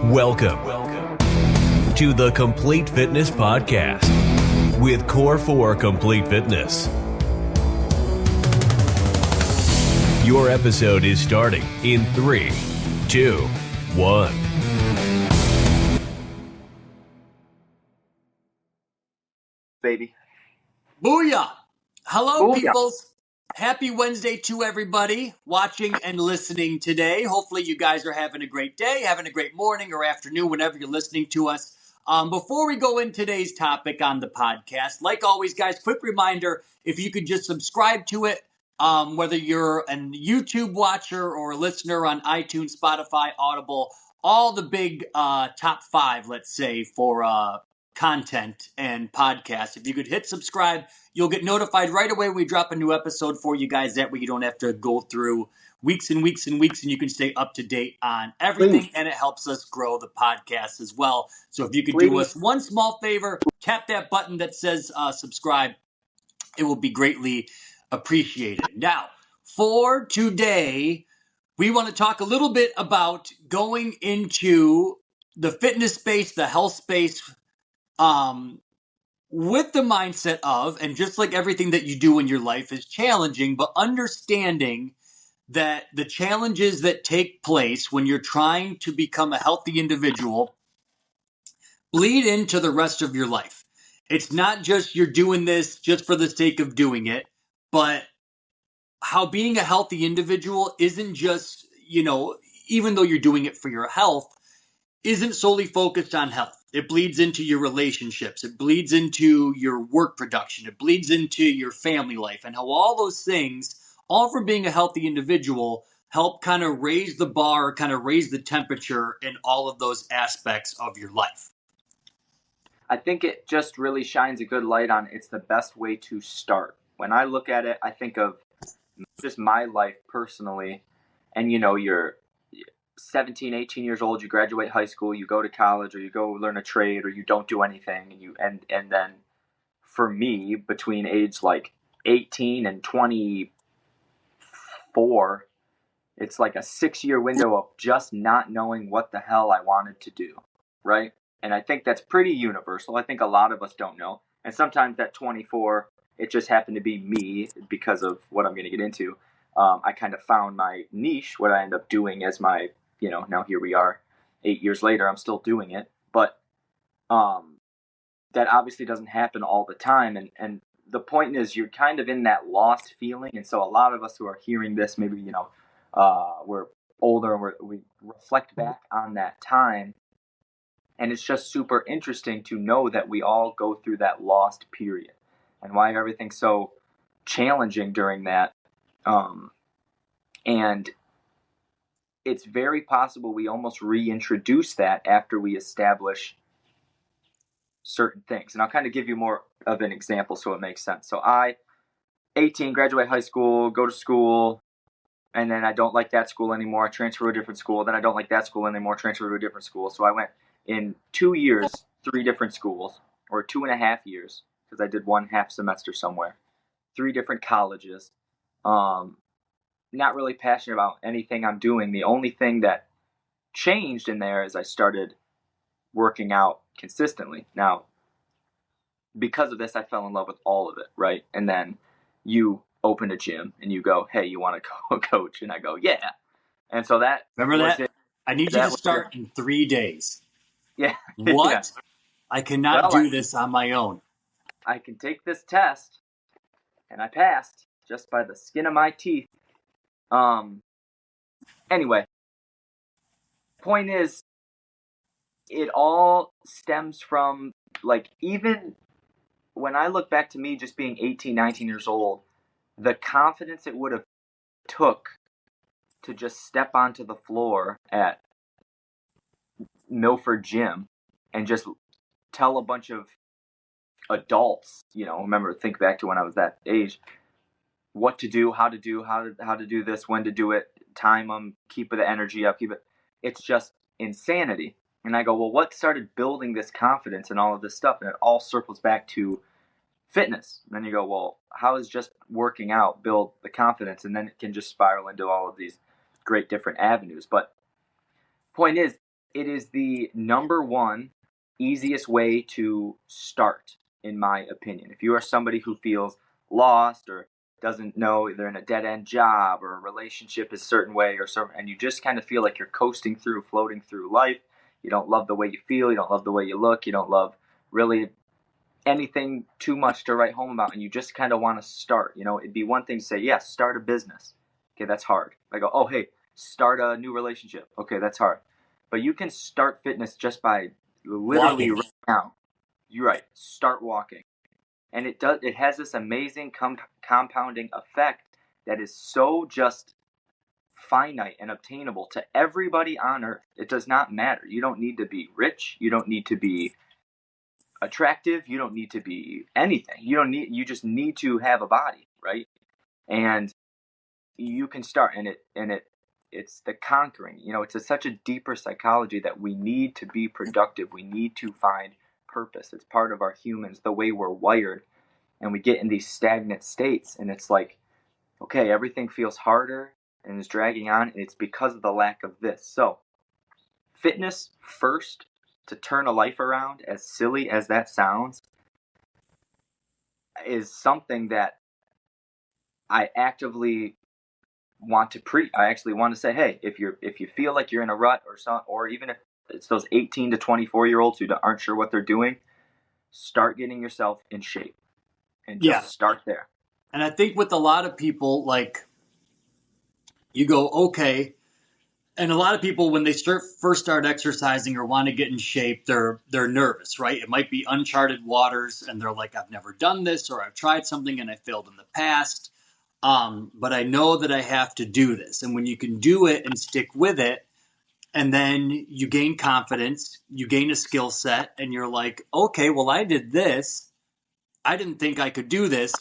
Welcome to the Complete Fitness Podcast with Core 4 Complete Fitness. Your episode is starting in 3, 2, 1. Baby. Booyah! Hello, Booyah. peoples. Happy Wednesday to everybody watching and listening today. Hopefully you guys are having a great day, having a great morning or afternoon whenever you're listening to us. Before we go in today's topic on the podcast, like always, guys, quick reminder, if you could just subscribe to it, whether you're a YouTube watcher or a listener on iTunes, Spotify, Audible, all the big top 5, let's say, for content and podcasts. If you could hit subscribe, you'll get notified right away when we drop a new episode for you guys. That way you don't have to go through weeks and weeks and weeks, and you can stay up to date on everything. Please. And it helps us grow the podcast as well. So if you could do us one small favor, tap that button that says subscribe. It will be greatly appreciated. Now, for today, we want to talk a little bit about going into the fitness space, the health space, with the mindset of, and just like everything that you do in your life is challenging, but understanding that the challenges that take place when you're trying to become a healthy individual bleed into the rest of your life. It's not just you're doing this just for the sake of doing it, but how being a healthy individual isn't just, even though you're doing it for your health, isn't solely focused on health. It bleeds into your relationships. It bleeds into your work production. It bleeds into your family life, and how all those things, all for being a healthy individual, help kind of raise the bar, kind of raise the temperature in all of those aspects of your life. I think it just really shines a good light on it's the best way to start. When I look at it, I think of just my life personally, and you're 17, 18 years old, you graduate high school, you go to college, or you go learn a trade, or you don't do anything, and then for me, between age like 18 and 24, it's like a 6-year window of just not knowing what the hell I wanted to do, right? And I think that's pretty universal. I think a lot of us don't know. And sometimes that 24, it just happened to be me because of what I'm going to get into. I kind of found my niche, what I end up doing as my, now here we are 8 years later, I'm still doing it. But that obviously doesn't happen all the time. And the point is you're kind of in that lost feeling. And so a lot of us who are hearing this, maybe, we're older and we reflect back on that time. And it's just super interesting to know that we all go through that lost period and why everything's so challenging during that. And it's very possible we almost reintroduce that after we establish certain things. And I'll kind of give you more of an example so it makes sense. So 18, graduate high school, go to school, and then I don't like that school anymore. I transfer to a different school. Then I don't like that school anymore. Transfer to a different school. So I went in 2 years, 3 different schools, or 2.5 years, because I did 1 half semester somewhere, 3 different colleges. Not really passionate about anything I'm doing. The only thing that changed in there is I started working out consistently. Now, because of this, I fell in love with all of it, right? And then you open a gym and you go, hey, you want to coach? And I go, yeah. And so that... Remember that? I need you to start in 3 days. Yeah. What? Yeah. I cannot do this on my own. I can take this test, and I passed just by the skin of my teeth. Anyway, point is, it all stems from, like, even when I look back to me just being 18, 19 years old, the confidence it would have took to just step onto the floor at Milford Gym and just tell a bunch of adults, think back to when I was that age, what to do, how to do this, when to do it, time them, keep the energy up, it's just insanity. And I go, well, what started building this confidence and all of this stuff? And it all circles back to fitness. And then you go, well, how does just working out build the confidence? And then it can just spiral into all of these great different avenues. But point is, it is the number one easiest way to start, in my opinion. If you are somebody who feels lost or doesn't know they're in a dead end job or a relationship is a certain way or certain, and you just kind of feel like you're coasting through, floating through life, you don't love the way you feel, you don't love the way you look, you don't love really anything too much to write home about, and you just kind of want to start. It'd be one thing to say, yes, start a business. Okay, that's hard. I go, oh, hey, start a new relationship. Okay, that's hard. But you can start fitness just by literally Walking. right now. You're right. Start walking. And it has this amazing compounding effect that is so just finite and obtainable to everybody on earth. It does not matter. You don't need to be rich. You don't need to be attractive. You don't need to be anything. You just need to have a body, right? And you can start, and it's the conquering. It's such a deeper psychology that we need to be productive. We need to find purpose. It's part of our humans, the way we're wired, and we get in these stagnant states, and it's like, okay, everything feels harder and is dragging on, and it's because of the lack of this. So fitness first, to turn a life around, as silly as that sounds, is something that I actively want to preach. I actually want to say, hey, if you feel like you're in a rut or even if it's those 18 to 24-year-olds who aren't sure what they're doing, start getting yourself in shape and just start there. And I think with a lot of people, like, you go, okay. And a lot of people, when they first start exercising or want to get in shape, they're nervous, right? It might be uncharted waters, and they're like, I've never done this, or I've tried something and I failed in the past. But I know that I have to do this. And when you can do it and stick with it, and then you gain confidence, you gain a skill set, and you're like, okay, well, I did this. I didn't think I could do this.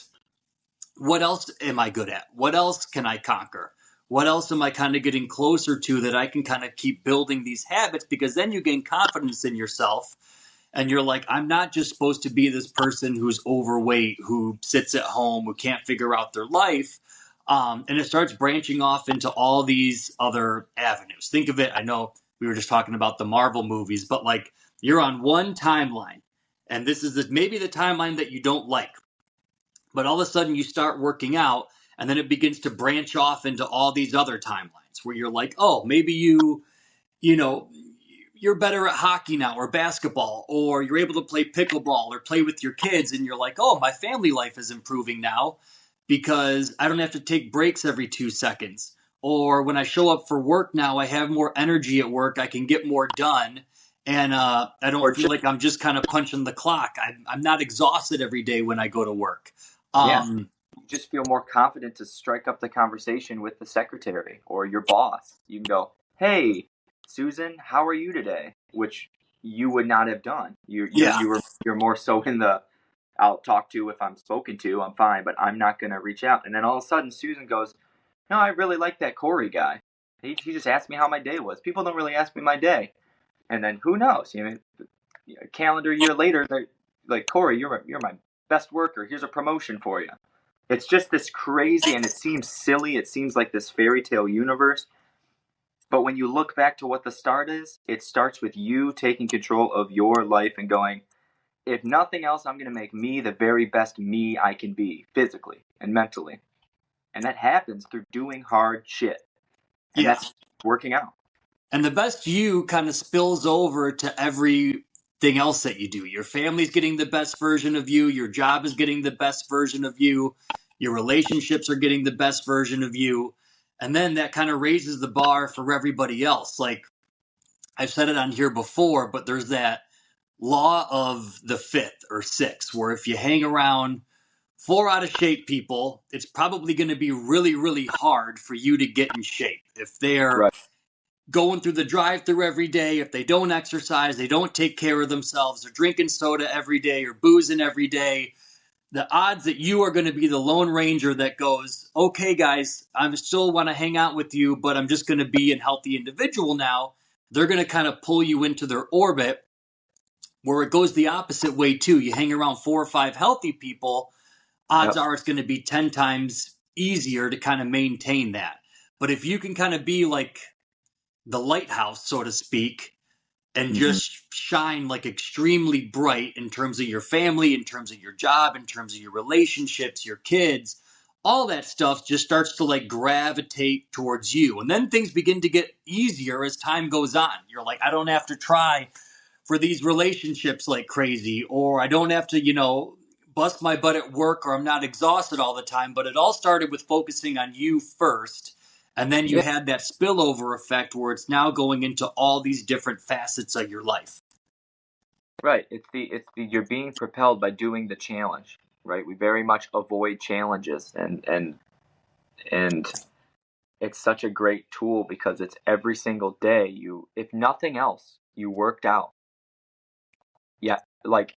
What else am I good at? What else can I conquer? What else am I kind of getting closer to that I can kind of keep building these habits? Because then you gain confidence in yourself, and you're like, I'm not just supposed to be this person who's overweight, who sits at home, who can't figure out their life. And it starts branching off into all these other avenues. Think of it, I know we were just talking about the Marvel movies, but like, you're on one timeline, and this is maybe the timeline that you don't like. But all of a sudden you start working out, and then it begins to branch off into all these other timelines where you're like, oh, maybe you're better at hockey now or basketball, or you're able to play pickleball or play with your kids. And you're like, oh, my family life is improving now because I don't have to take breaks every 2 seconds. Or when I show up for work now, I have more energy at work. I can get more done. And I don't feel like I'm just kind of punching the clock. I'm not exhausted every day when I go to work. You just feel more confident to strike up the conversation with the secretary or your boss. You can go, hey, Susan, how are you today? Which you would not have done. You're more so in the, I'll talk to if I'm spoken to, I'm fine, but I'm not going to reach out. And then all of a sudden Susan goes, no, I really like that Corey guy. He just asked me how my day was. People don't really ask me my day. And then who knows? A calendar year later, they're like, Corey, you're my best worker. Here's a promotion for you. It's just this crazy, and it seems silly. It seems like this fairy tale universe. But when you look back to what the start is, it starts with you taking control of your life and going, if nothing else, I'm going to make me the very best me I can be, physically and mentally. And that happens through doing hard shit. And that's working out. And the best you kind of spills over to everything else that you do. Your family's getting the best version of you. Your job is getting the best version of you. Your relationships are getting the best version of you. And then that kind of raises the bar for everybody else. Like, I've said it on here before, but there's that law of the fifth or sixth, where if you hang around 4 out of shape people, it's probably going to be really, really hard for you to get in shape. If they're going through the drive-through every day, if they don't exercise, they don't take care of themselves, they're drinking soda every day or boozing every day, the odds that you are going to be the Lone Ranger that goes, okay, guys, I still want to hang out with you, but I'm just going to be a healthy individual now, they're going to kind of pull you into their orbit, where it goes the opposite way too. You hang around 4 or 5 healthy people, odds are it's going to be 10 times easier to kind of maintain that. But if you can kind of be like the lighthouse, so to speak, and Mhm. just shine like extremely bright in terms of your family, in terms of your job, in terms of your relationships, your kids, all that stuff just starts to like gravitate towards you. And then things begin to get easier as time goes on. You're like, I don't have to try for these relationships like crazy, or I don't have to, bust my butt at work, or I'm not exhausted all the time. But it all started with focusing on you first. And then you Yeah, had that spillover effect where it's now going into all these different facets of your life. right. It's the you're being propelled by doing the challenge, right? We very much avoid challenges, and it's such a great tool because it's every single day you, if nothing else, you worked out. Yeah, like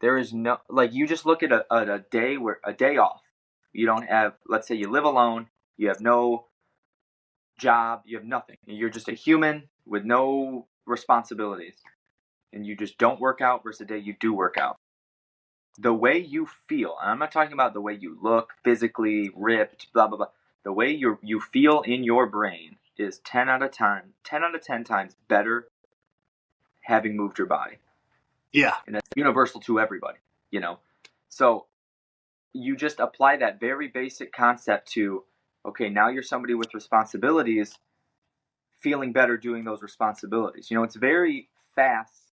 there is no, like you just look at a day where a day off. You don't have, let's say you live alone, you have no job, you have nothing. You're just a human with no responsibilities, and you just don't work out versus a day you do work out. The way you feel, and I'm not talking about the way you look physically, ripped, blah blah blah. The way you feel in your brain is 10 out of 10 times better having moved your body. Yeah. And that's universal to everybody, you know. So you just apply that very basic concept to, okay, now you're somebody with responsibilities, feeling better doing those responsibilities. It's very fast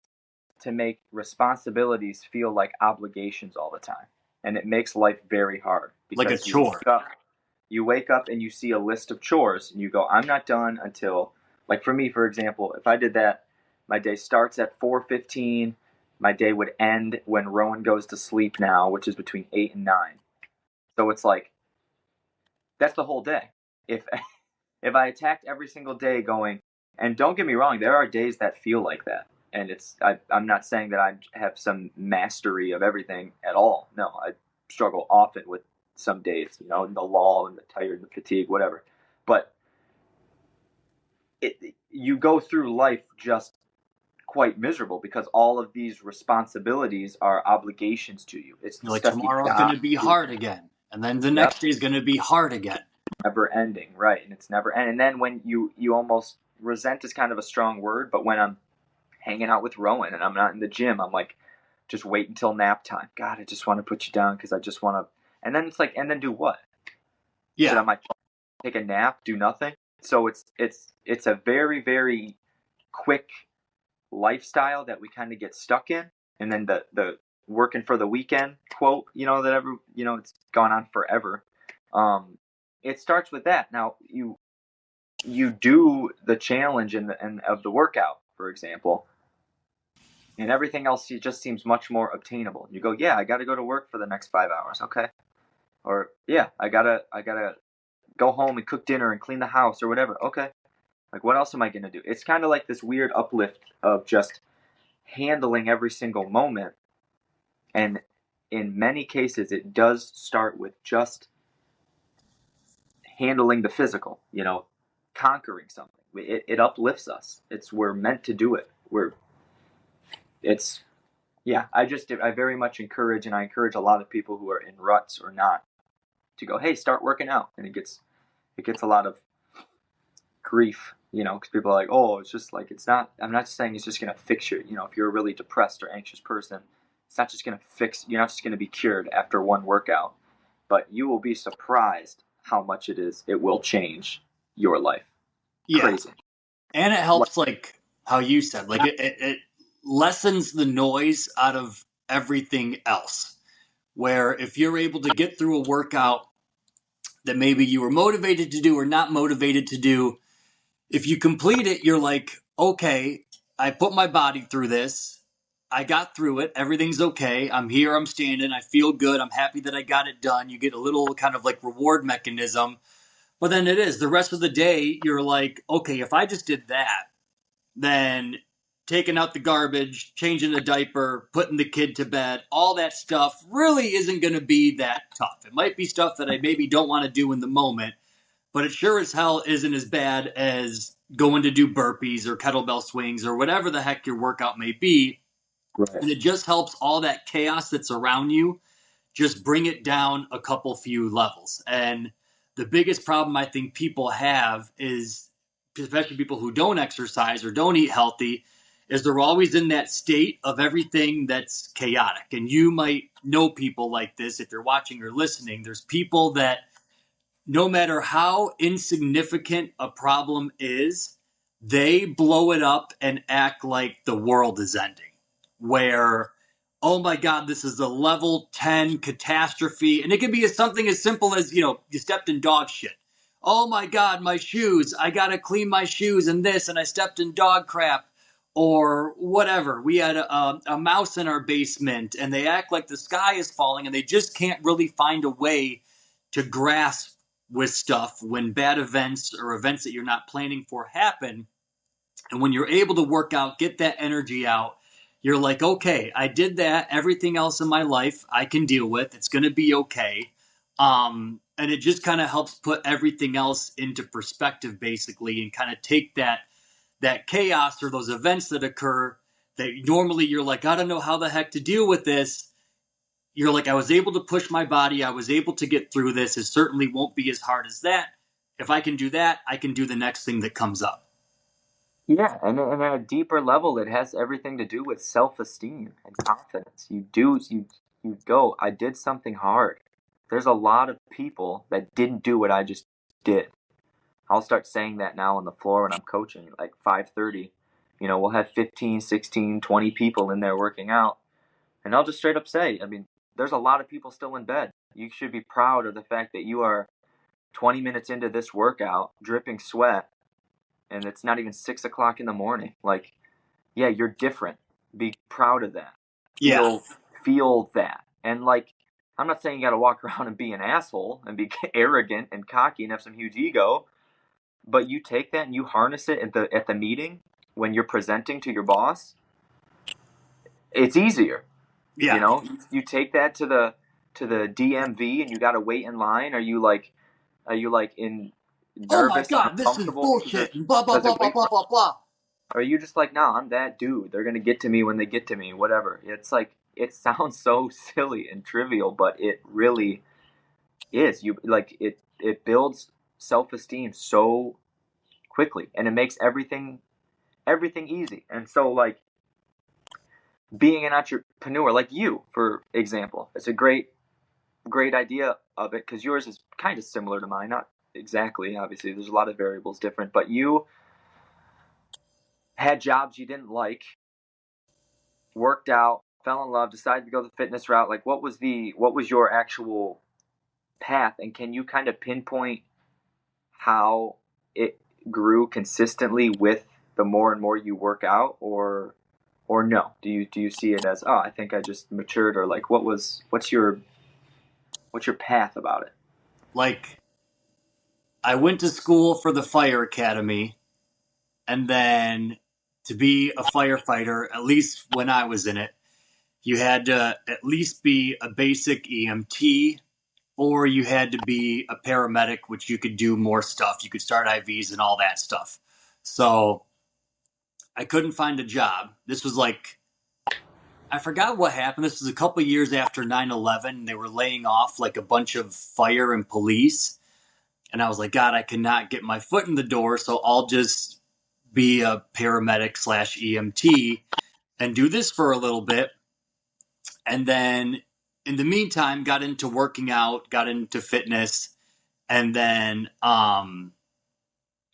to make responsibilities feel like obligations all the time, and it makes life very hard Like a because chore. You wake up and you see a list of chores and you go, I'm not done until, like for me, for example, if I did that, my day starts at 4:15. My day would end when Rowan goes to sleep now, which is between 8 and 9. So it's like, that's the whole day. If if I attacked every single day going, and don't get me wrong, there are days that feel like that. And I'm not saying that I have some mastery of everything at all. No, I struggle often with some days, the lull and the tired and the fatigue, whatever. But you go through life just quite miserable because all of these responsibilities are obligations to you. It's the You're like, stuff you tomorrow's going got to be to do. hard again. And then the Yep. next day is going to be hard again. Never ending, right? And it's never ending. And then when you almost, resent is kind of a strong word, but when I'm hanging out with Rowan and I'm not in the gym, I'm like, just wait until nap time. God, I just want to put you down because I just want to. And then it's like, and then do what? Yeah. Sit on my phone, take a nap, do nothing. So it's a very, very quick lifestyle that we kind of get stuck in. And then the working for the weekend quote, it's gone on forever. It starts with that. Now you do the challenge and of the workout, for example, and everything else, it just seems much more obtainable. You go, yeah, I got to go to work for the next 5 hours, okay, or yeah, I gotta go home and cook dinner and clean the house or whatever, okay. Like, what else am I gonna do? It's kind of like this weird uplift of just handling every single moment, and in many cases, it does start with just handling the physical, conquering something. It uplifts us. We're meant to do it. I very much encourage, and I encourage a lot of people who are in ruts or not, to go, hey, start working out. And it gets a lot of grief, because people are like, oh, it's just like, it's not, I'm not saying it's just going to fix your, if you're a really depressed or anxious person, it's not just going to fix, you're not just going to be cured after one workout, but you will be surprised how much it will change your life. Yeah. Crazy. And it helps, like how you said, like it lessens the noise out of everything else. Where if you're able to get through a workout that maybe you were motivated to do or not motivated to do, if you complete it, you're like, okay, I put my body through this. I got through it. Everything's okay. I'm here. I'm standing. I feel good. I'm happy that I got it done. You get a little kind of like reward mechanism. But then it is the rest of the day. You're like, okay, if I just did that, then taking out the garbage, changing the diaper, putting the kid to bed, all that stuff really isn't going to be that tough. It might be stuff that I maybe don't want to do in the moment, but it sure as hell isn't as bad as going to do burpees or kettlebell swings or whatever the heck your workout may be. Right. And it just helps all that chaos that's around you just bring it down a couple few levels. And the biggest problem I think people have is, especially people who don't exercise or don't eat healthy, is they're always in that state of everything that's chaotic. And you might know people like this if you're watching or listening. There's people that no matter how insignificant a problem is, they blow it up and act like the world is ending. Where, oh my God, this is a level 10 catastrophe. And it can be something as simple as, you stepped in dog shit. Oh my God, my shoes. I got to clean my shoes and this, and I stepped in dog crap or whatever. We had a mouse in our basement and they act like the sky is falling and they just can't really find a way to grasp with stuff when bad events or events that you're not planning for happen. And when you're able to work out, get that energy out, you're like, okay, I did that. Everything else in my life I can deal with. It's going to be okay. And it just kind of helps put everything else into perspective, basically, and kind of take that chaos or those events that occur that normally you're like, I don't know how the heck to deal with this. You're like, I was able to push my body. I was able to get through this. It certainly won't be as hard as that. If I can do that, I can do the next thing that comes up. Yeah, and at a deeper level, it has everything to do with self-esteem and confidence. You go, I did something hard. There's a lot of people that didn't do what I just did. I'll start saying that now on the floor when I'm coaching, like 5:30. We'll have 15, 16, 20 people in there working out. And I'll just straight up say, there's a lot of people still in bed. You should be proud of the fact that you are 20 minutes into this workout, dripping sweat, and it's not even 6 o'clock in the morning. Like, yeah, you're different. Be proud of that. Yeah. Feel that. And like, I'm not saying you got to walk around and be an asshole and be arrogant and cocky and have some huge ego, but you take that and you harness it at the meeting when you're presenting to your boss. It's easier. Yeah. You take that to the DMV and you got to wait in line. Are you like in Oh my nervous? God, this is bullshit. And blah, blah, blah, blah, blah, blah, blah. Or are you just like, no, I'm that dude. They're going to get to me when they get to me, whatever. It's like, it sounds so silly and trivial, but it really is. It builds self-esteem so quickly, and it makes everything easy. And so, like, being an entrepreneur, like you, for example, it's a great idea of it, because yours is kind of similar to mine. Not exactly, obviously. There's a lot of variables different, but you had jobs you didn't like, worked out, fell in love, decided to go the fitness route. Like, what was your actual path? And can you kind of pinpoint how it grew consistently with the more and more you work out, or no? Do you see it as, oh, I think I just matured, or like, what's your path about it? Like, I went to school for the fire academy, and then to be a firefighter, at least when I was in it, you had to at least be a basic EMT, or you had to be a paramedic, which you could do more stuff. You could start IVs and all that stuff. So I couldn't find a job. This was like, I forgot what happened. This was a couple years after 9/11. They were laying off like a bunch of fire and police. And I was like, God, I cannot get my foot in the door, so I'll just be a paramedic / EMT and do this for a little bit. And then in the meantime, got into working out, got into fitness. And then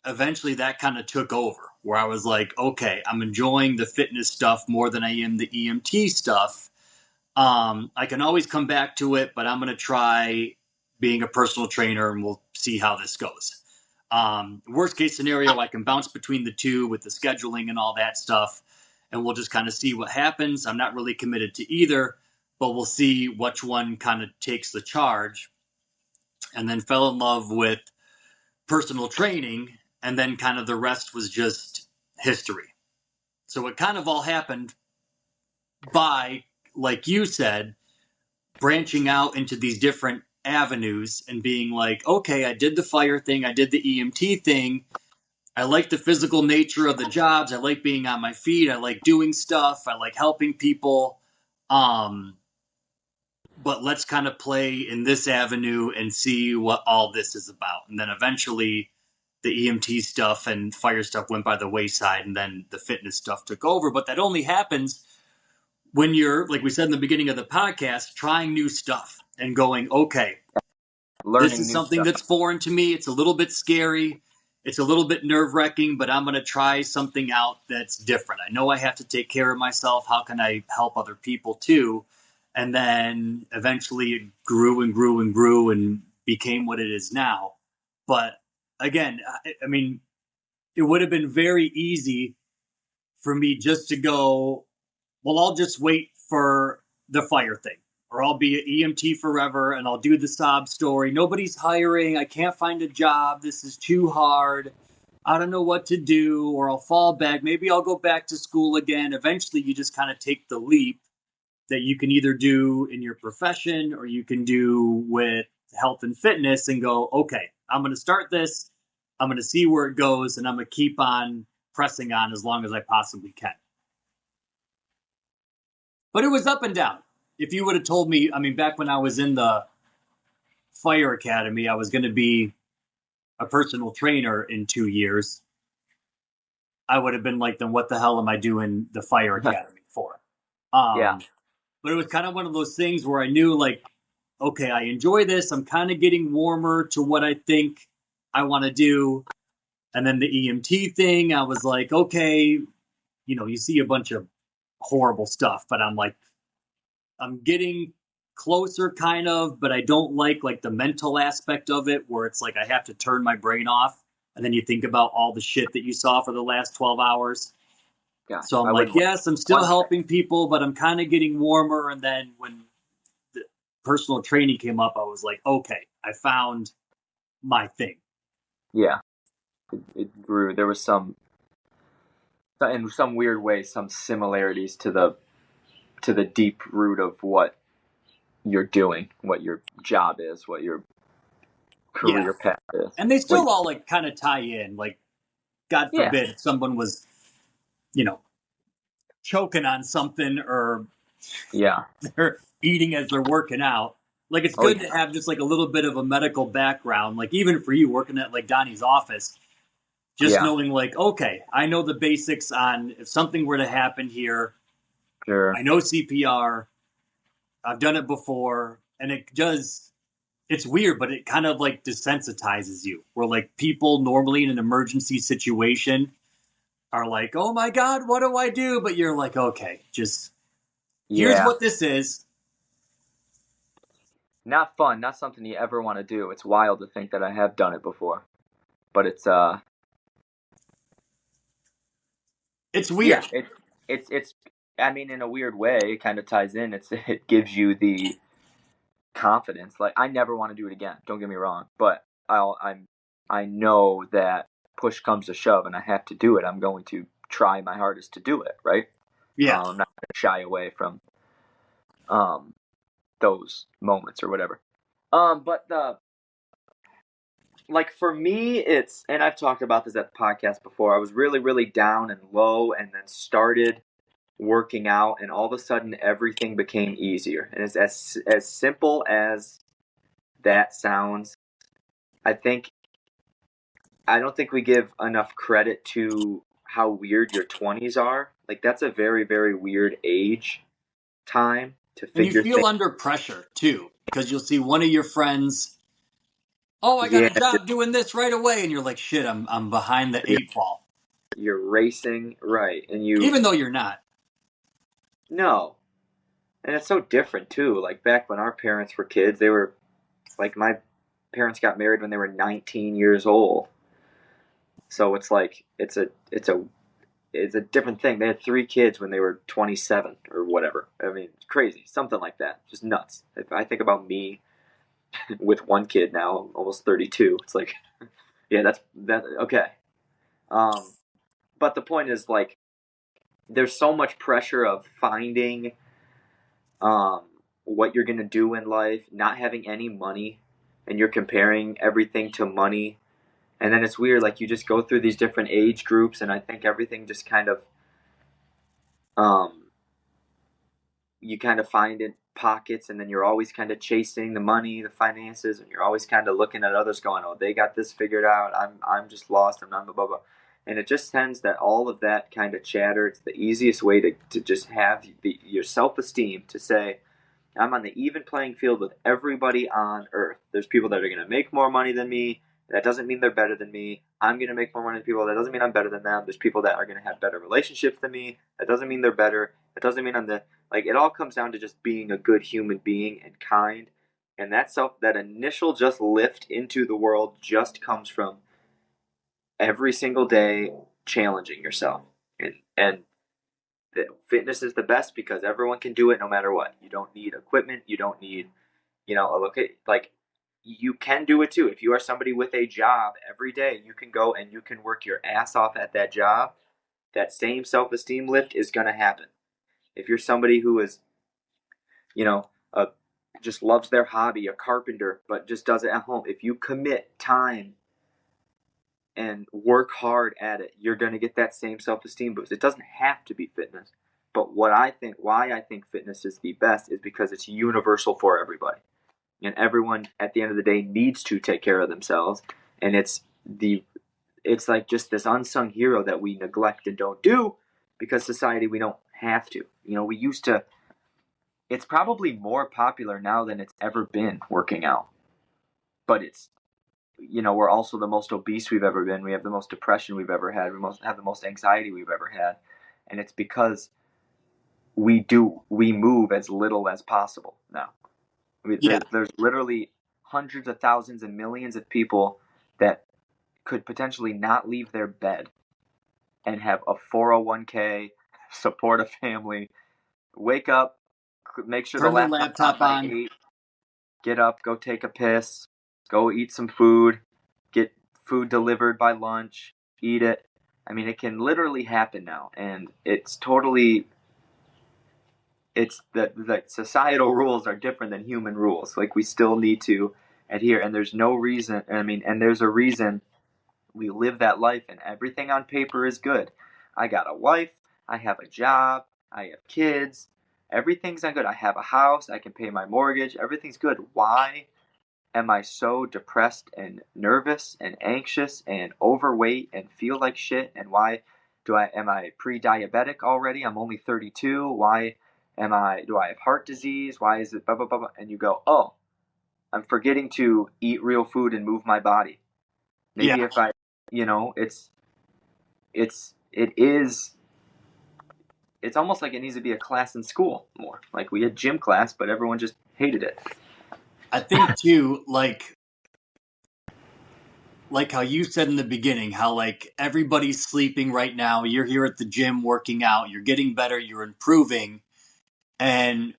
eventually that kind of took over, where I was like, okay, I'm enjoying the fitness stuff more than I am the EMT stuff. I can always come back to it, but I'm going to try being a personal trainer, and we'll see how this goes. Worst case scenario, I can bounce between the two with the scheduling and all that stuff, and we'll just kind of see what happens. I'm not really committed to either, but we'll see which one kind of takes the charge. And then fell in love with personal training, and then kind of the rest was just history. So it kind of all happened by, like you said, branching out into these different avenues and being like, okay, I did the fire thing, I did the EMT thing. I like the physical nature of the jobs. I like being on my feet. I like doing stuff. I like helping people. But let's kind of play in this avenue and see what all this is about. And then eventually the EMT stuff and fire stuff went by the wayside, and then the fitness stuff took over. But that only happens when you're, like we said in the beginning of the podcast, trying new stuff and going, okay, Learning this is new something stuff. that's foreign to me. It's a little bit scary. It's a little bit nerve-wracking, but I'm going to try something out that's different. I know I have to take care of myself. How can I help other people too? And then eventually it grew and grew and grew and became what it is now. But again, I mean, it would have been very easy for me just to go, well, I'll just wait for the fire thing, or I'll be an EMT forever and I'll do the sob story. Nobody's hiring. I can't find a job. This is too hard. I don't know what to do, or I'll fall back. Maybe I'll go back to school again. Eventually, you just kind of take the leap that you can either do in your profession or you can do with health and fitness and go, okay, I'm going to start this. I'm going to see where it goes, and I'm going to keep on pressing on as long as I possibly can. But it was up and down. If you would have told me, I mean, back when I was in the fire academy, I was going to be a personal trainer in 2 years, I would have been like, then what the hell am I doing the fire academy for? Yeah. But it was kind of one of those things where I knew, like, okay, I enjoy this. I'm kind of getting warmer to what I think I want to do. And then the EMT thing, I was like, okay, you know, you see a bunch of horrible stuff, but I'm like, I'm getting closer kind of, but I don't like the mental aspect of it where it's like I have to turn my brain off. And then you think about all the shit that you saw for the last 12 hours. Yeah. So I'm like, yes, I'm still helping people, but I'm kind of getting warmer. And then when the personal training came up, I was like, okay, I found my thing. Yeah. It grew. There was in some weird way, some similarities to the deep root of what you're doing, what your job is, what your career path is. And they still all kind of tie in. Like, God forbid if someone was, you know, choking on something or they're eating as they're working out. Like, it's good to have just a little bit of a medical background. Like, even for you working at Donnie's office, just knowing okay, I know the basics on if something were to happen here. Sure. I know CPR. I've done it before, and it's weird, but it kind of desensitizes you. Where people normally in an emergency situation are like, oh my God, what do I do? But you're like, okay, just here's what this is. Not fun, not something you ever want to do. It's wild to think that I have done it before. But it's weird. Yeah, it's I mean, in a weird way, it kind of ties in. It gives you the confidence. Like, I never want to do it again. Don't get me wrong, but I know that push comes to shove and I have to do it. I'm going to try my hardest to do it. Right? Yeah. I'm not going to shy away from those moments or whatever. But for me, and I've talked about this at the podcast before. I was really, really down and low, and then started working out, and all of a sudden everything became easier. And it's as simple as that sounds. I don't think we give enough credit to how weird your 20s are. That's a very, very weird age time to figure. And you feel under pressure too, because you'll see one of your friends, oh, I got a job doing this right away, and you're like, shit, I'm behind the 8 ball. You're racing, right? And even though you're not. No. And it's so different too. Back when our parents were kids, they were my parents got married when they were 19 years old. So it's it's a different thing. They had 3 kids when they were 27 or whatever. I mean, it's crazy. Something like that. Just nuts. If I think about me with 1 kid now, almost 32, it's yeah, that's okay. But the point is, there's so much pressure of finding what you're going to do in life, not having any money, and you're comparing everything to money. And then it's weird, you just go through these different age groups, and I think everything just kind of, you kind of find it pockets, and then you're always kind of chasing the money, the finances, and you're always kind of looking at others going, oh, they got this figured out. I'm just lost. I'm not blah, blah, blah. And it just tends that all of that kind of chatter, it's the easiest way to just have your self-esteem to say, I'm on the even playing field with everybody on earth. There's people that are going to make more money than me. That doesn't mean they're better than me. I'm going to make more money than people. That doesn't mean I'm better than them. There's people that are going to have better relationships than me. That doesn't mean they're better. That doesn't mean I'm the, like, it all comes down to just being a good human being and kind. And that initial just lift into the world just comes from every single day challenging yourself. And fitness is the best because everyone can do it no matter what. You don't need equipment. You don't need, you can do it too. If you are somebody with a job every day, you can go and you can work your ass off at that job. That same self-esteem lift is going to happen. If you're somebody who is, just loves their hobby, a carpenter, but just does it at home, if you commit time and work hard at it, you're going to get that same self-esteem boost. It doesn't have to be fitness. But why I think fitness is the best is because it's universal for everybody. And everyone at the end of the day needs to take care of themselves. And it's like just this unsung hero that we neglect and don't do because society, we don't have to. We used to, it's probably more popular now than it's ever been working out. But it's, we're also the most obese we've ever been. We have the most depression we've ever had. We have the most anxiety we've ever had. And it's because we move as little as possible now. There's literally hundreds of thousands and millions of people that could potentially not leave their bed and have a 401k, support a family, wake up, make sure Turn the the laptop's laptop on. 8, get up, go take a piss, go eat some food, get food delivered by lunch, eat it. I mean, it can literally happen now, and it's the societal rules are different than human rules. Like, we still need to adhere, and there's no reason, and there's a reason we live that life, and everything on paper is good. I got a wife, I have a job, I have kids, everything's good. I have a house, I can pay my mortgage, everything's good. Why am I so depressed and nervous and anxious and overweight and feel like shit? And why am I pre-diabetic already? I'm only 32. Why do I have heart disease? Why is it blah, blah, blah, blah? And you go, oh, I'm forgetting to eat real food and move my body. Maybe if I, it's almost like it needs to be a class in school more. Like, we had gym class, but everyone just hated it. I think too, like how you said in the beginning, how like everybody's sleeping right now. You're here at the gym working out. You're getting better. You're improving. And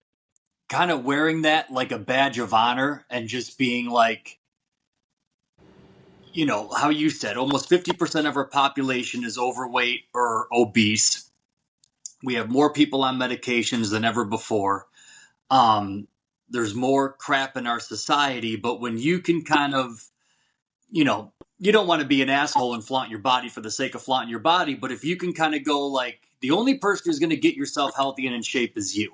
kind of wearing that like a badge of honor and just being like, how you said, almost 50% of our population is overweight or obese. We have more people on medications than ever before. There's more crap in our society, but when you can kind of, you don't want to be an asshole and flaunt your body for the sake of flaunting your body, but if you can kind of go like, the only person who's going to get yourself healthy and in shape is you.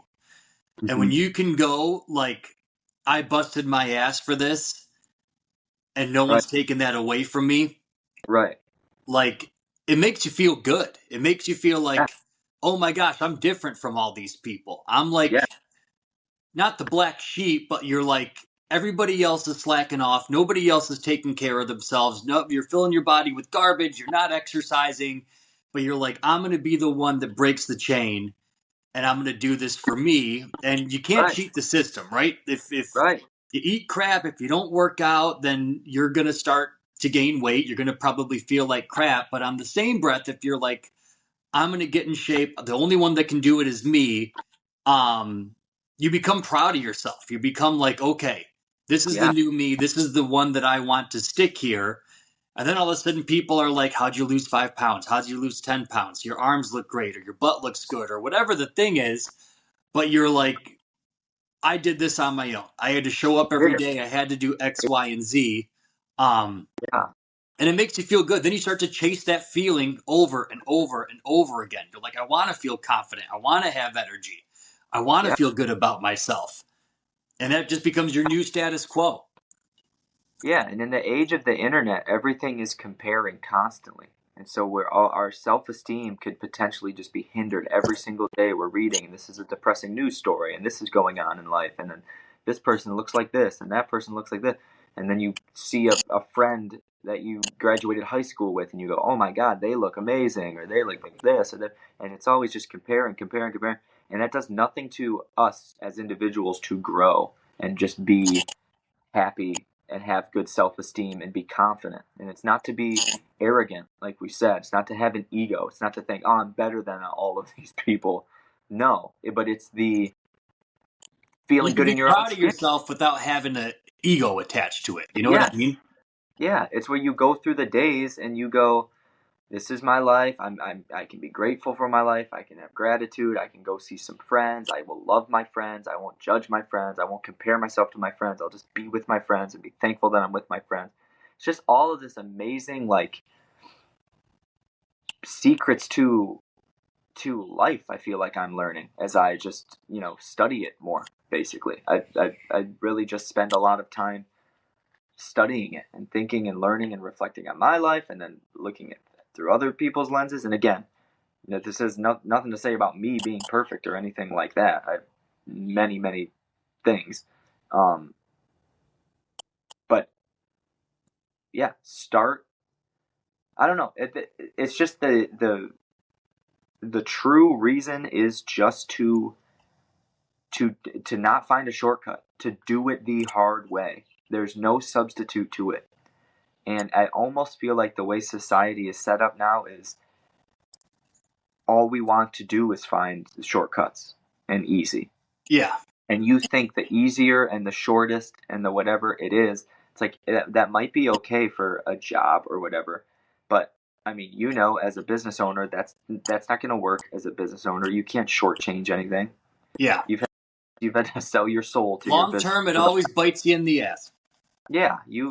Mm-hmm. And when you can go like, I busted my ass for this and no one's taking that away from me. Right. Like, it makes you feel good. It makes you feel like, oh my gosh, I'm different from all these people. I'm like, not the black sheep, but you're like, everybody else is slacking off. Nobody else is taking care of themselves. No, you're filling your body with garbage. You're not exercising, but you're like, I'm going to be the one that breaks the chain, and I'm going to do this for me. And you can't cheat the system, right? If you eat crap, if you don't work out, then you're going to start to gain weight. You're going to probably feel like crap. But on the same breath, if you're like, I'm going to get in shape, the only one that can do it is me, you become proud of yourself. You become like, okay, this is the new me. This is the one that I want to stick here. And then all of a sudden people are like, how'd you lose 5 pounds? How'd you lose 10 pounds? Your arms look great, or your butt looks good, or whatever the thing is. But you're like, I did this on my own. I had to show up every day. I had to do X, Y, and Z. And it makes you feel good. Then you start to chase that feeling over and over and over again. You're like, I want to feel confident. I want to have energy. I want to feel good about myself. And that just becomes your new status quo. Yeah, and in the age of the internet, everything is comparing constantly. And so we're all, our self-esteem could potentially just be hindered every single day we're reading, and this is a depressing news story, and this is going on in life, and then this person looks like this, and that person looks like this. And then you see a friend that you graduated high school with, and you go, oh my God, they look amazing, or they look like this, or that. And it's always just comparing, comparing, comparing. And that does nothing to us as individuals to grow and just be happy and have good self-esteem and be confident. And it's not to be arrogant, like we said. It's not to have an ego. It's not to think, oh, I'm better than all of these people. No, but it's the You feeling can good be in your own proud of skin. yourself without having an ego attached to it. You know Yeah, what I mean? yeah. It's where you go through the days and you go, this is my life. I can be grateful for my life. I can have gratitude. I can go see some friends. I will love my friends. I won't judge my friends. I won't compare myself to my friends. I'll just be with my friends and be thankful that I'm with my friends. It's just all of this amazing, like, secrets to life. I feel like I'm learning as I just, study it more. Basically, I really just spend a lot of time studying it and thinking and learning and reflecting on my life, and then looking at through other people's lenses. And again, this has nothing to say about me being perfect or anything like that. I have many things, but yeah, start. I don't know. It's just the true reason is just to not find a shortcut, to do it the hard way. There's no substitute to it. And I almost feel like the way society is set up now is all we want to do is find shortcuts and easy. Yeah. And you think the easier and the shortest and the whatever it is, it's like that might be okay for a job or whatever. But I mean, as a business owner, that's not going to work as a business owner. You can't shortchange anything. Yeah. You've had to sell your soul to your Long business. term, it always bites you in the ass. Yeah, you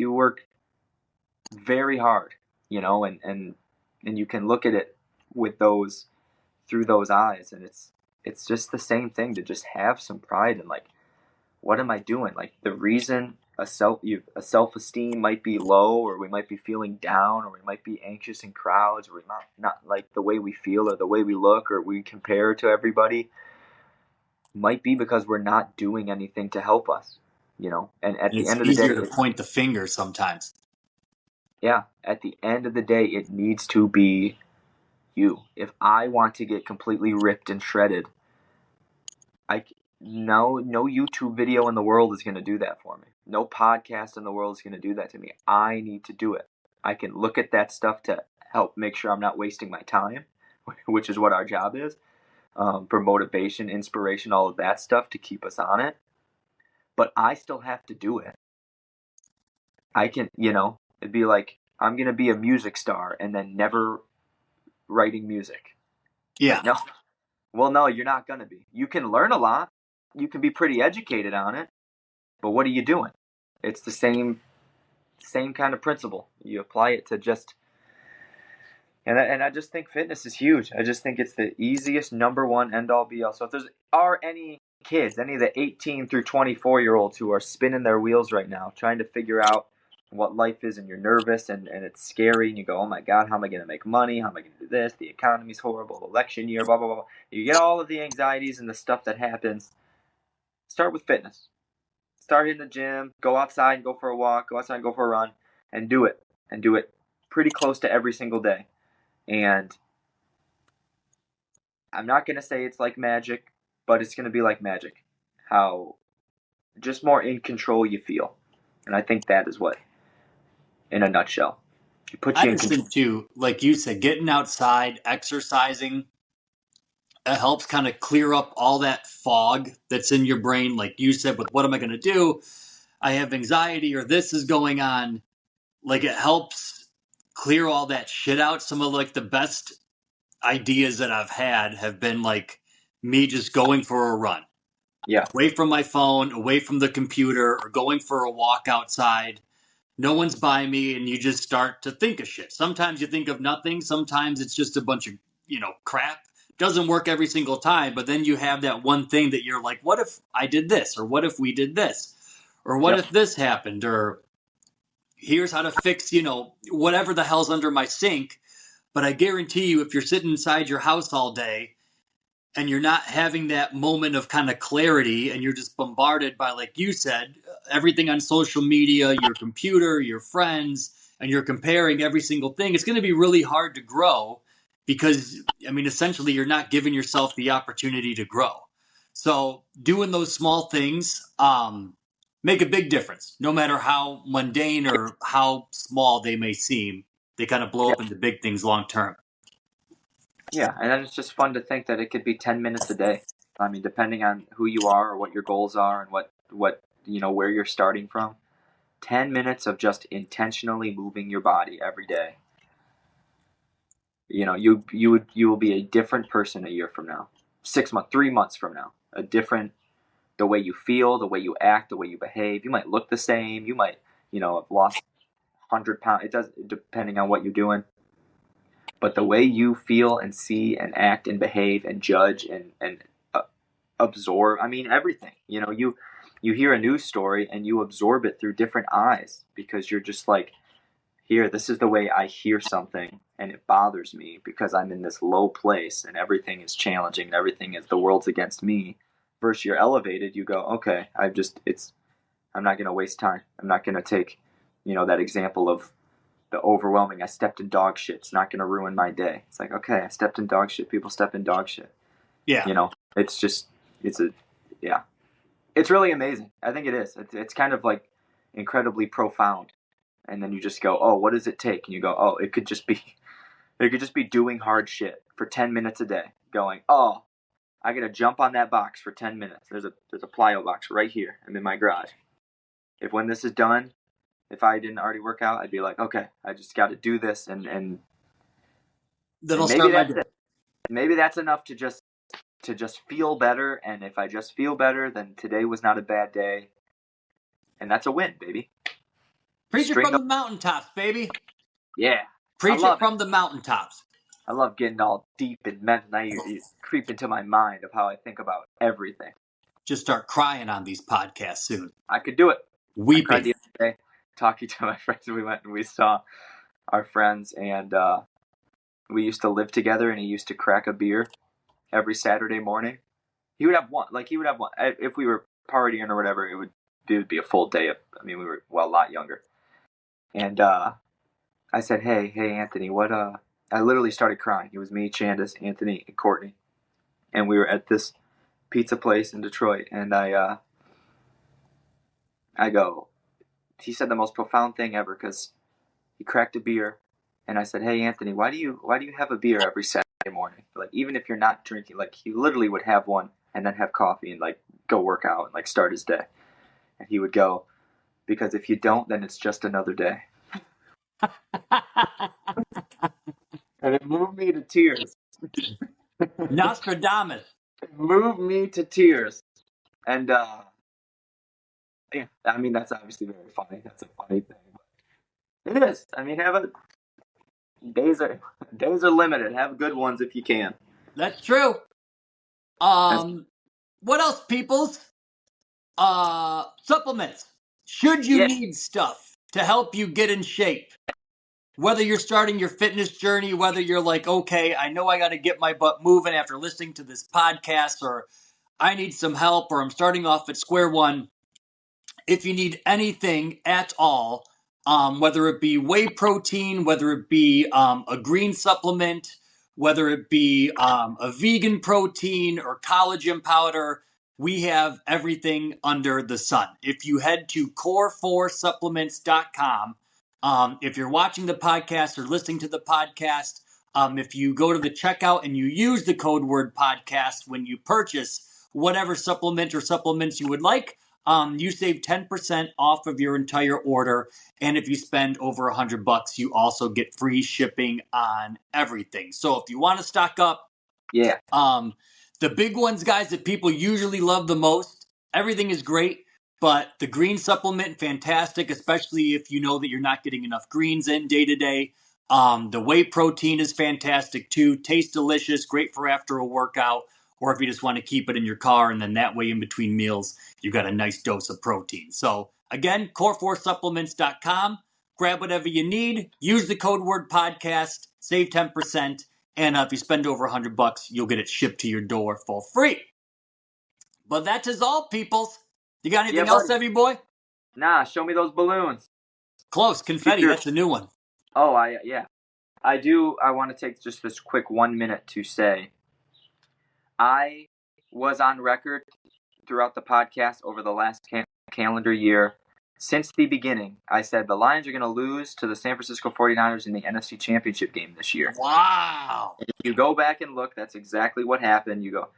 work very hard, and you can look at it with through those eyes, and it's just the same thing, to just have some pride in, like, what am I doing? Like, the reason a self-esteem might be low, or we might be feeling down, or we might be anxious in crowds, or we might not like the way we feel or the way we look, or we compare to everybody, might be because we're not doing anything to help us, and at the It's end of the day, easier to point the finger sometimes. yeah, at the end of the day, it needs to be you. If I want to get completely ripped and shredded, no YouTube video in the world is going to do that for me. No podcast in the world is going to do that to me. I need to do it. I can look at that stuff to help make sure I'm not wasting my time, which is what our job is, for motivation, inspiration, all of that stuff to keep us on it. But I still have to do it. I can, it'd be like, I'm going to be a music star and then never writing music. Yeah. Like, no. Well, no, you're not going to be. You can learn a lot. You can be pretty educated on it. But what are you doing? It's the same kind of principle. You apply it to just... And I just think fitness is huge. I just think it's the easiest, number one, end-all, be-all. So if there's any kids, any of the 18 through 24-year-olds who are spinning their wheels right now, trying to figure out what life is, and you're nervous and it's scary, and you go, oh my God, how am I going to make money? How am I going to do this? The economy's horrible, election year, blah, blah, blah. You get all of the anxieties and the stuff that happens. Start with fitness. Start hitting the gym, go outside and go for a walk, go outside and go for a run, and do it. And do it pretty close to every single day. And I'm not going to say it's like magic, but it's going to be like magic. How just more in control you feel. And I think that is what, in a nutshell, it puts I you in just control. think too, like you said, getting outside, exercising, it helps kind of clear up all that fog that's in your brain. Like you said, with what am I going to do? I have anxiety, or this is going on. Like, it helps clear all that shit out. Some of like the best ideas that I've had have been like me just going for a run. Yeah. Away from my phone, away from the computer, or going for a walk outside. No one's by me, and you just start to think of shit. Sometimes you think of nothing. Sometimes it's just a bunch of, crap. Doesn't work every single time, but then you have that one thing that you're like, what if I did this? Or what if we did this? Or what Yep. if this happened? Or here's how to fix, whatever the hell's under my sink. But I guarantee you, if you're sitting inside your house all day and you're not having that moment of kind of clarity and you're just bombarded by, like you said, everything on social media, your computer, your friends, and you're comparing every single thing, it's going to be really hard to grow because, essentially you're not giving yourself the opportunity to grow. So doing those small things make a big difference, no matter how mundane or how small they may seem. They kind of blow up into big things long term. Yeah, and then it's just fun to think that it could be 10 minutes a day. Depending on who you are or what your goals are and what where you're starting from. 10 minutes of just intentionally moving your body every day. You will be a different person a year from now, 6 months, 3 months from now. The way you feel, the way you act, the way you behave. You might look the same. You might, have lost 100 pounds. It does, depending on what you're doing. But the way you feel and see and act and behave and judge and absorb, everything. You hear a news story and you absorb it through different eyes because you're just like, here, this is the way I hear something and it bothers me because I'm in this low place and everything is challenging and everything is, the world's against me. Versus you're elevated, you go, okay, I'm not going to waste time. I'm not going to take, that example of the overwhelming, I stepped in dog shit. It's not going to ruin my day. It's like, okay, I stepped in dog shit. People step in dog shit. Yeah. It's really amazing. I think it is. It's kind of like incredibly profound. And then you just go, oh, what does it take? And you go, oh, it could just be doing hard shit for 10 minutes a day. Going, oh, I got to jump on that box for 10 minutes. There's a plyo box right here. I'm in my garage. When this is done, if I didn't already work out, I'd be like, okay, I just got to do this. And that'll start my day. Maybe that's enough to just feel better. And if I just feel better, then today was not a bad day. And that's a win, baby. Preach it from the mountaintops, baby. Yeah. Preach it from the mountaintops. I love getting all deep and mental. Now you creep into my mind of how I think about everything. Just start crying on these podcasts soon. I could do it. Weeping. I cried the other day, talking to my friends. We went and we saw our friends, and we used to live together, and he used to crack a beer every Saturday morning. He would have one. If we were partying or whatever, it would be a full day of, we were, a lot younger. And I said, hey, Anthony, what, I literally started crying. It was me, Chandis, Anthony, and Courtney. And we were at this pizza place in Detroit. And I go, he said the most profound thing ever because he cracked a beer. And I said, hey, Anthony, why do you have a beer every Saturday morning? Like, even if you're not drinking, like, he literally would have one and then have coffee and, like, go work out and, like, start his day. And he would go, because if you don't, then it's just another day. And it moved me to tears. Nostradamus. It moved me to tears. And, yeah, that's obviously very funny. That's a funny thing. But it is. Days are limited. Have good ones if you can. That's true. What else, peoples? Supplements. Should you need stuff to help you get in shape? Whether you're starting your fitness journey, whether you're like, okay, I know I got to get my butt moving after listening to this podcast, or I need some help, or I'm starting off at square one. If you need anything at all, whether it be whey protein, whether it be a green supplement, whether it be a vegan protein or collagen powder, we have everything under the sun. If you head to core4supplements.com, if you're watching the podcast or listening to the podcast, if you go to the checkout and you use the code word podcast when you purchase whatever supplement or supplements you would like, you save 10% off of your entire order. And if you spend over $100, you also get free shipping on everything. So if you want to stock up, the big ones, guys, that people usually love the most, everything is great. But the green supplement, fantastic, especially if you know that you're not getting enough greens in day to day. The whey protein is fantastic too. Tastes delicious, great for after a workout, or if you just want to keep it in your car, and then that way in between meals, you got a nice dose of protein. So again, core4supplements.com. Grab whatever you need. Use the code word podcast. Save 10%. And if you spend over $100, you'll get it shipped to your door for free. But that is all, peoples. You got anything else, Evie boy? Nah, show me those balloons. Close. Confetti. That's the new one. Oh, I do. I want to take just this quick 1 minute to say I was on record throughout the podcast over the last calendar year. Since the beginning, I said the Lions are going to lose to the San Francisco 49ers in the NFC Championship game this year. Wow. And if you go back and look, that's exactly what happened. You go,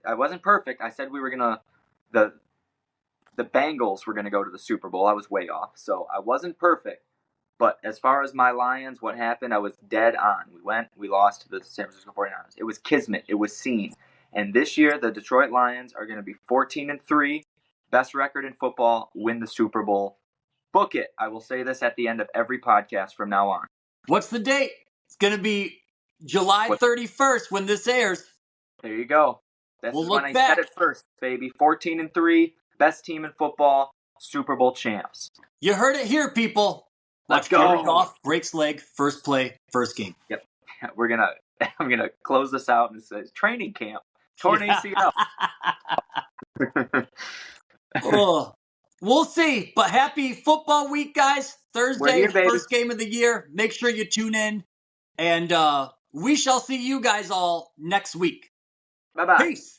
I wasn't perfect. I said we were going to, the Bengals were going to go to the Super Bowl. I was way off. So I wasn't perfect. But as far as my Lions, what happened, I was dead on. We lost to the San Francisco 49ers. It was kismet. It was seen. And this year, the Detroit Lions are going to be 14-3, best record in football, win the Super Bowl. Book it. I will say this at the end of every podcast from now on. What's the date? It's going to be July 31st when this airs. There you go. This is when I said it first, baby. 14-3, best team in football, Super Bowl champs. You heard it here, people. Let's go. Jared Goff breaks leg, first play, first game. Yep. I'm gonna close this out and say training camp. Torn ACL. Oh, we'll see. But happy football week, guys. Thursday, first game of the year. Make sure you tune in. And we shall see you guys all next week. Bye-bye. Peace.